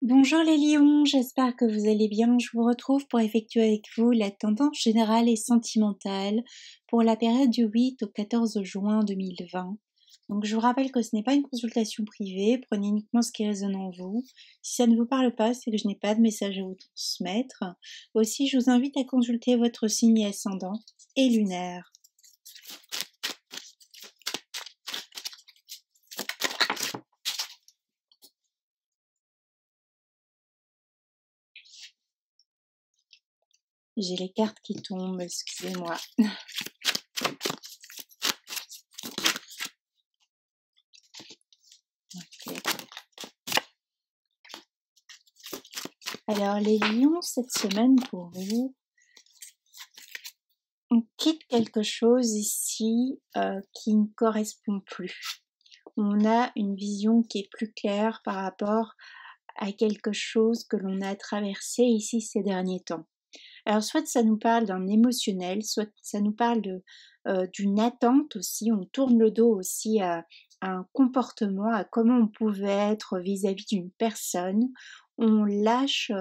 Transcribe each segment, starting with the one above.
Bonjour les lions, j'espère que vous allez bien. Je vous retrouve pour effectuer avec vous la tendance générale et sentimentale pour la période du 8 au 14 juin 2020. Donc je vous rappelle que ce n'est pas une consultation privée, prenez uniquement ce qui résonne en vous. Si ça ne vous parle pas, c'est que je n'ai pas de message à vous transmettre. Aussi, je vous invite à consulter votre signe ascendant et lunaire. J'ai les cartes qui tombent, excusez-moi. Okay. Alors les lions, cette semaine pour vous, on quitte quelque chose ici qui ne correspond plus. On a une vision qui est plus claire par rapport à quelque chose que l'on a traversé ici ces derniers temps. Alors soit ça nous parle d'un émotionnel, soit ça nous parle d'une attente aussi, on tourne le dos aussi à un comportement, à comment on pouvait être vis-à-vis d'une personne, on lâche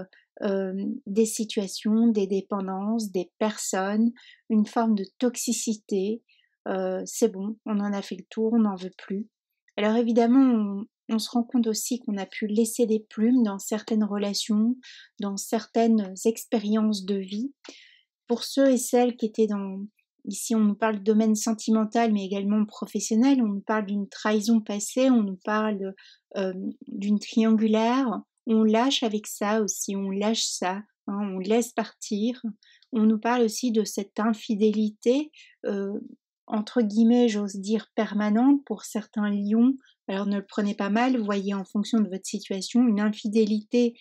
des situations, des dépendances, des personnes, une forme de toxicité, c'est bon, on en a fait le tour, on n'en veut plus. Alors évidemment, on se rend compte aussi qu'on a pu laisser des plumes dans certaines relations, dans certaines expériences de vie. Pour ceux et celles qui étaient ici on nous parle de domaine sentimental mais également professionnel, on nous parle d'une trahison passée, on nous parle d'une triangulaire, on lâche avec ça aussi, on lâche ça, hein, on laisse partir. On nous parle aussi de cette infidélité, entre guillemets, j'ose dire permanente pour certains lions. Alors ne le prenez pas mal, voyez en fonction de votre situation, une infidélité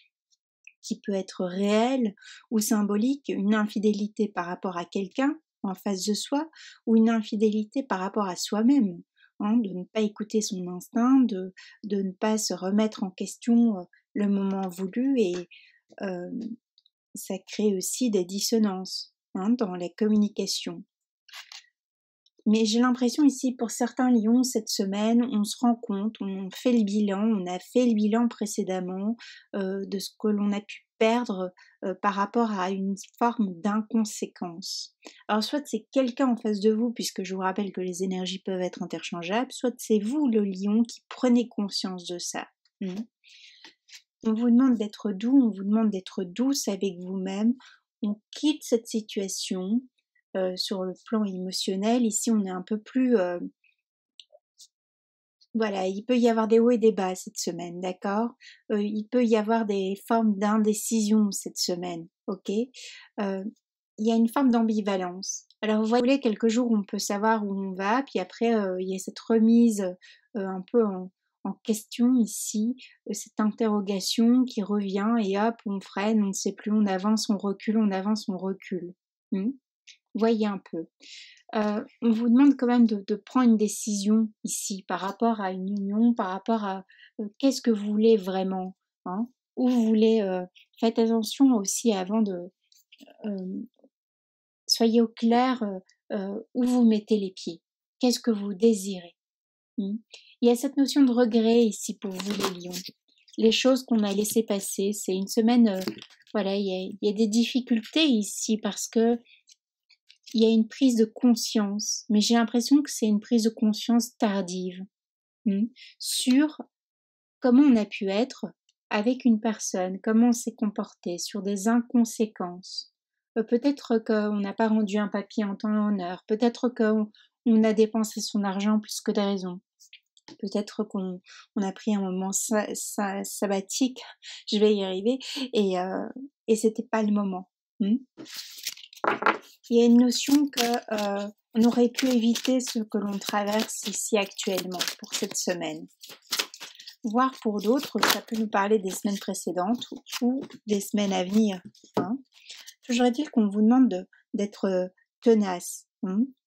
qui peut être réelle ou symbolique, une infidélité par rapport à quelqu'un en face de soi, ou une infidélité par rapport à soi-même, hein, de ne pas écouter son instinct, de ne pas se remettre en question le moment voulu, et ça crée aussi des dissonances, hein, dans la communication. Mais j'ai l'impression ici, pour certains lions, cette semaine, on se rend compte, on fait le bilan, on a fait le bilan précédemment de ce que l'on a pu perdre par rapport à une forme d'inconséquence. Alors soit c'est quelqu'un en face de vous, puisque je vous rappelle que les énergies peuvent être interchangeables, soit c'est vous, le lion, qui prenez conscience de ça. On vous demande d'être doux, on vous demande d'être douce avec vous-même, on quitte cette situation. Sur le plan émotionnel, ici on est un peu plus... voilà, il peut y avoir des hauts et des bas cette semaine, d'accord. Il peut y avoir des formes d'indécision cette semaine, ok. Il y a une forme d'ambivalence. Alors vous voyez, quelques jours on peut savoir où on va, puis après il y a cette remise un peu en question ici, cette interrogation qui revient, et hop, on freine, on ne sait plus, on avance, on recule, on avance, on recule. Voyez un peu. On vous demande quand même de prendre une décision ici par rapport à une union, par rapport à qu'est-ce que vous voulez vraiment, hein, où vous voulez. Faites attention aussi avant de. Soyez au clair où vous mettez les pieds. Qu'est-ce que vous désirez. Il y a cette notion de regret ici pour vous les lions. Les choses qu'on a laissées passer, c'est une semaine. Voilà, il y a des difficultés ici parce que il y a une prise de conscience, mais j'ai l'impression que c'est une prise de conscience tardive sur comment on a pu être avec une personne, comment on s'est comporté, sur des inconséquences. Peut-être qu'on n'a pas rendu un papier en temps et en heure, peut-être qu'on a dépensé son argent plus que de raison, peut-être qu'on a pris un moment sabbatique, je vais y arriver, et c'était pas le moment. Il y a une notion que on aurait pu éviter ce que l'on traverse ici actuellement pour cette semaine. Voire pour d'autres, ça peut nous parler des semaines précédentes ou des semaines à venir. Toujours est-il qu'on vous demande d'être tenace.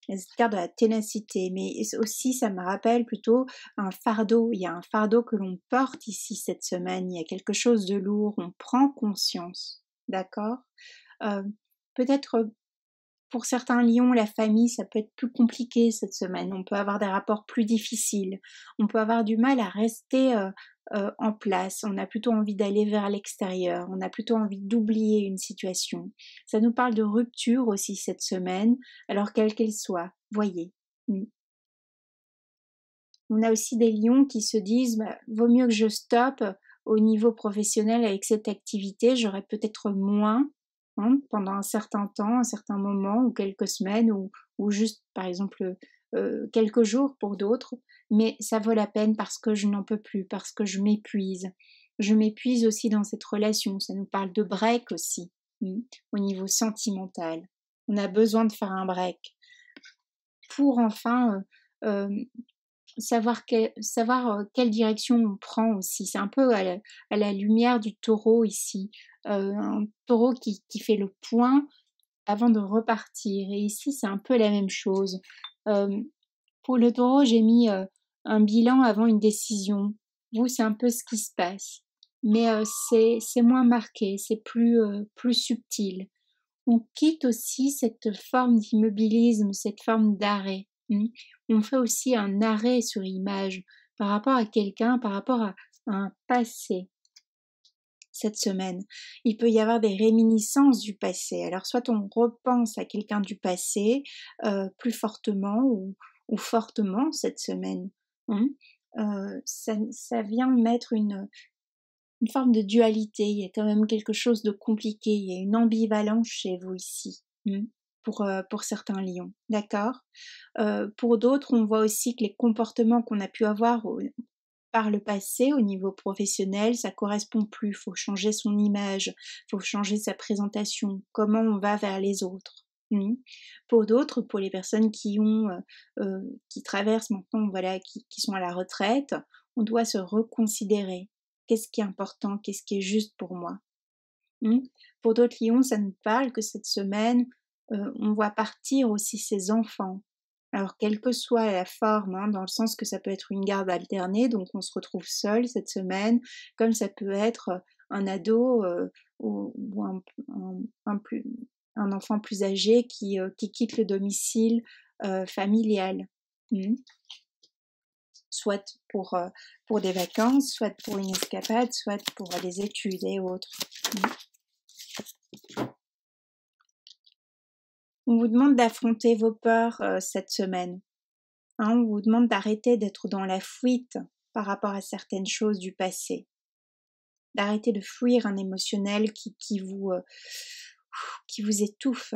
C'est carte de la ténacité, mais aussi ça me rappelle plutôt un fardeau. Il y a un fardeau que l'on porte ici cette semaine, il y a quelque chose de lourd, on prend conscience, d'accord. Peut-être Pour certains lions, la famille, ça peut être plus compliqué cette semaine. On peut avoir des rapports plus difficiles. On peut avoir du mal à rester en place. On a plutôt envie d'aller vers l'extérieur. On a plutôt envie d'oublier une situation. Ça nous parle de rupture aussi cette semaine, alors quelle qu'elle soit. Voyez. On a aussi des lions qui se disent vaut mieux que je stoppe au niveau professionnel avec cette activité, j'aurai peut-être moins pendant un certain temps, un certain moment ou quelques semaines ou juste par exemple quelques jours pour d'autres, mais ça vaut la peine parce que je n'en peux plus, parce que je m'épuise. Je m'épuise aussi dans cette relation, ça nous parle de break aussi, au niveau sentimental. On a besoin de faire un break pour enfin savoir quelle direction on prend aussi. C'est un peu à la lumière du taureau ici. Un taureau qui fait le point avant de repartir. Et ici, c'est un peu la même chose. Pour le taureau, j'ai mis un bilan avant une décision. Vous, c'est un peu ce qui se passe. Mais c'est moins marqué, c'est plus subtil. On quitte aussi cette forme d'immobilisme, cette forme d'arrêt. On fait aussi un arrêt sur image par rapport à quelqu'un, par rapport à un passé. Cette semaine, il peut y avoir des réminiscences du passé. Alors soit on repense à quelqu'un du passé plus fortement ou fortement cette semaine. Ça vient mettre une forme de dualité, il y a quand même quelque chose de compliqué, il y a une ambivalence chez vous ici, pour certains lions, d'accord. Pour d'autres, on voit aussi que les comportements qu'on a pu avoir par le passé au niveau professionnel, ça correspond plus, il faut changer son image, il faut changer sa présentation, comment on va vers les autres. Pour d'autres, pour les personnes qui traversent maintenant, voilà, qui sont à la retraite, on doit se reconsidérer. Qu'est-ce qui est important? Qu'est-ce qui est juste pour moi? Pour d'autres lions, ça nous parle que cette semaine, on voit partir aussi ses enfants. Alors, quelle que soit la forme, dans le sens que ça peut être une garde alternée, donc on se retrouve seul cette semaine, comme ça peut être un ado ou un enfant plus âgé qui quitte le domicile familial. Soit pour des vacances, soit pour une escapade, soit pour des études et autres. On vous demande d'affronter vos peurs cette semaine. On vous demande d'arrêter d'être dans la fuite par rapport à certaines choses du passé. D'arrêter de fuir un émotionnel qui vous étouffe.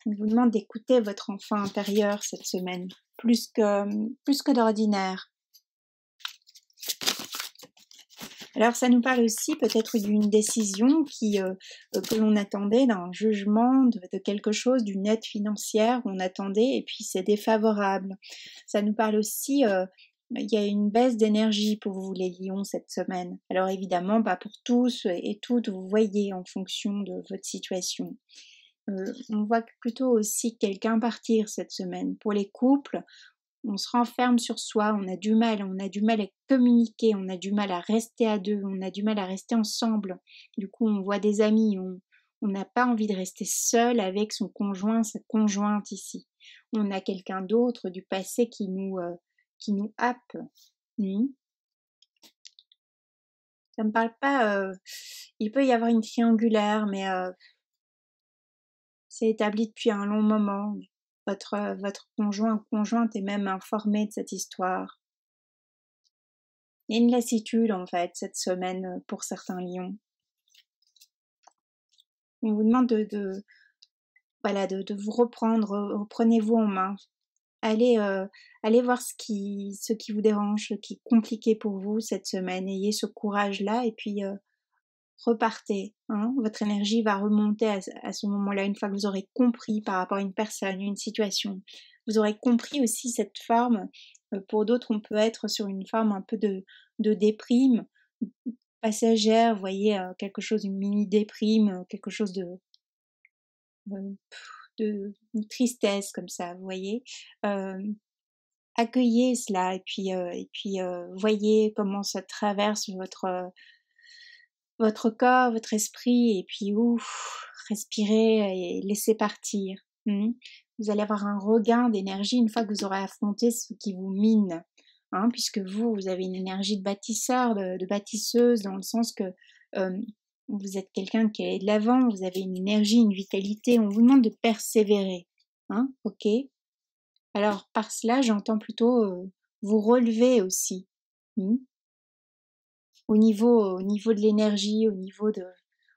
On vous demande d'écouter votre enfant intérieur cette semaine, plus que d'ordinaire. Alors ça nous parle aussi peut-être d'une décision que l'on attendait, d'un jugement, de quelque chose, d'une aide financière qu'on attendait et puis c'est défavorable. Ça nous parle aussi, il y a une baisse d'énergie pour vous les lions cette semaine. Alors évidemment pas pour tous et toutes, vous voyez en fonction de votre situation. On voit plutôt aussi quelqu'un partir cette semaine. Pour les couples, on se renferme sur soi, on a du mal à communiquer, on a du mal à rester à deux, on a du mal à rester ensemble. Du coup, on voit des amis, on n'a pas envie de rester seul avec son conjoint, sa conjointe ici. On a quelqu'un d'autre du passé qui nous happe. Ça me parle pas, il peut y avoir une triangulaire, mais c'est établi depuis un long moment. Votre conjoint ou conjointe est même informé de cette histoire. Il y a une lassitude en fait cette semaine pour certains lions. On vous demande de vous reprendre, reprenez-vous en main. Allez voir ce qui vous dérange, ce qui est compliqué pour vous cette semaine. Ayez ce courage-là et puis repartez. Votre énergie va remonter à ce moment-là, une fois que vous aurez compris par rapport à une personne, une situation. Vous aurez compris aussi cette forme. Pour d'autres, on peut être sur une forme un peu de déprime passagère, vous voyez, quelque chose, une mini-déprime, quelque chose de tristesse comme ça, vous voyez. Accueillez cela et puis voyez comment ça traverse votre corps, votre esprit, et puis ouf, respirez et laissez partir. Vous allez avoir un regain d'énergie une fois que vous aurez affronté ce qui vous mine, puisque vous avez une énergie de bâtisseur, de bâtisseuse, dans le sens que vous êtes quelqu'un qui est de l'avant, vous avez une énergie, une vitalité, on vous demande de persévérer, ok. Alors par cela, j'entends plutôt vous relever aussi. Au niveau de l'énergie, au niveau de...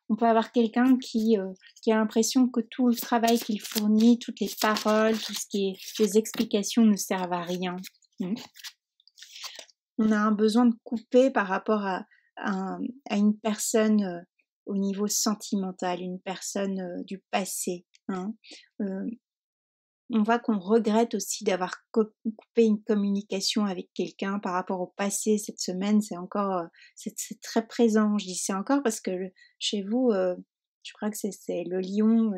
On peut avoir quelqu'un qui a l'impression que tout le travail qu'il fournit, toutes les paroles, tout ce qui est les explications ne servent à rien. On a un besoin de couper par rapport à une personne au niveau sentimental, une personne du passé. On voit qu'on regrette aussi d'avoir coupé une communication avec quelqu'un par rapport au passé. Cette semaine, c'est encore, c'est très présent. Je dis c'est encore parce que chez vous, je crois que c'est le lion.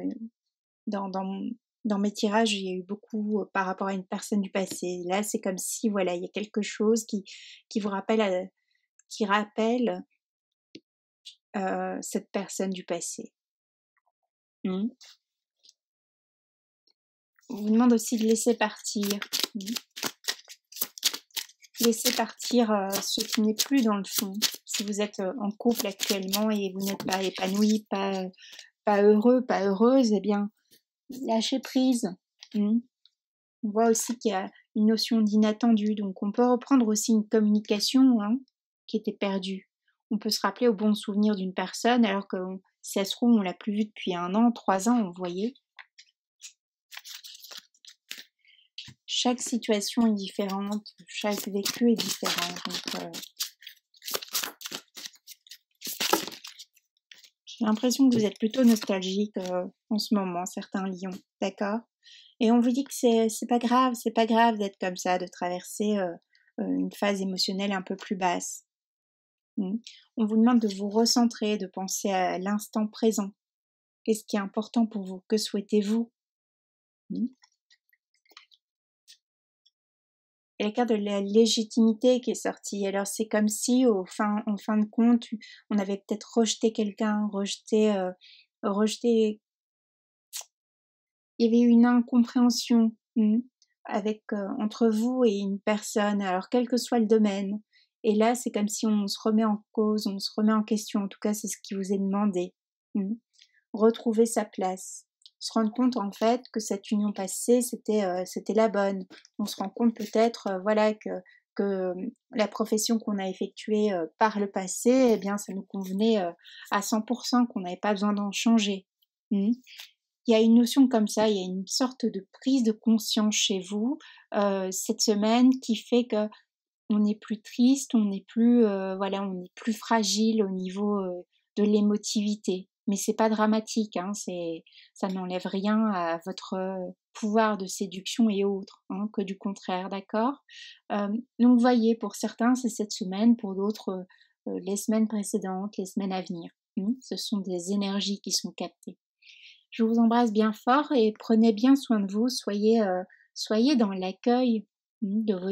Dans mes tirages, il y a eu beaucoup par rapport à une personne du passé. Là, c'est comme si, voilà, il y a quelque chose qui vous rappelle, cette personne du passé. On vous demande aussi de laisser partir. Laisser partir ce qui n'est plus dans le fond. Si vous êtes en couple actuellement et vous n'êtes pas épanoui, pas heureux, pas heureuse, eh bien, lâchez prise. On voit aussi qu'il y a une notion d'inattendu. Donc, on peut reprendre aussi une communication qui était perdue. On peut se rappeler au bon souvenir d'une personne alors que si ça se trouve, on l'a plus vue depuis 1 an, 3 ans, vous voyez. Chaque situation est différente, chaque vécu est différent. Donc, j'ai l'impression que vous êtes plutôt nostalgique en ce moment, certains lions, d'accord? Et on vous dit que c'est pas grave d'être comme ça, de traverser une phase émotionnelle un peu plus basse. On vous demande de vous recentrer, de penser à l'instant présent. Qu'est-ce qui est important pour vous? Que souhaitez-vous? Et la carte de la légitimité qui est sortie. Alors c'est comme si en fin de compte, on avait peut-être rejeté quelqu'un, rejeté. Il y avait une incompréhension avec entre vous et une personne. Alors quel que soit le domaine. Et là, c'est comme si on se remet en cause, on se remet en question. En tout cas, c'est ce qui vous est demandé. Retrouver sa place. Se rendre compte en fait que cette union passée c'était la bonne. On se rend compte peut-être que la profession qu'on a effectuée par le passé, eh bien ça nous convenait à 100%, qu'on n'avait pas besoin d'en changer. Il y a une notion comme ça, il y a une sorte de prise de conscience chez vous cette semaine qui fait que on n'est plus triste, on n'est plus on est plus fragile au niveau de l'émotivité. Mais c'est pas dramatique, ça n'enlève rien à votre pouvoir de séduction et autres, que du contraire, d'accord? Donc voyez, pour certains c'est cette semaine, pour d'autres les semaines précédentes, les semaines à venir. Ce sont des énergies qui sont captées. Je vous embrasse bien fort et prenez bien soin de vous, soyez dans l'accueil de vos